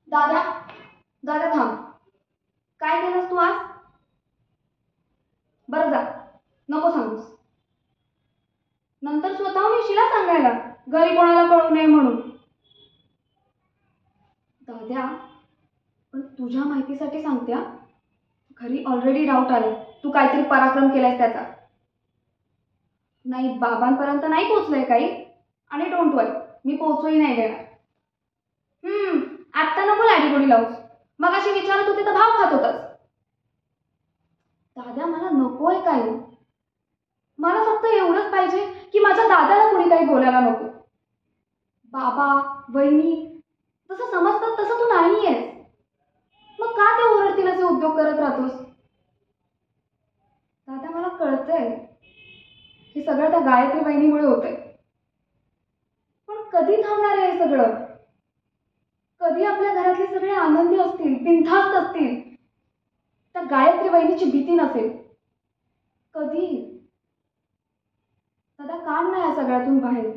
दादा, दादा थांब. काय केलंस तू आज? बरं जा, नको सांगूस. नंतर स्वतःहून येशील सांगायला घरी कोणाला कळू नये म्हणून. दाद्या, पण तुझ्या माहितीसाठी सांगते, घरी ऑलरेडी डाऊट आले तू काहीतरी पराक्रम केलायस त्याचा. नाही, बाबांपर्यंत नाही पोचलंय काही, आणि डोंट वरी, मी पोचूही नाही देणार. आत्ता नको लाडीगोडी लावूस. मगाशी विचारत होते तर भाव खात होतास. दादा, मला नकोय काही. मला फक्त एवढंच पाहिजे की माझ्या दादाला कोणी काही बोलायला नको. बाबा, वहिनी जसं समजतात तसं तू नाहीयेस. मग का ते ओरडतील असे उद्योग करत राहतोस? दादा, मला कळतंय हे सगळं त्या गायत्री बहिणीमुळे होतंय. पण कधी थांबणार आहे हे सगळं? कधी आपल्या घरातले सगळे आनंदी असतील, बिनधास्त असतील, त्या गायत्री बहिणीची भीती नसेल? कधी? दादा, काढ ना या सगळ्यातून बाहेर.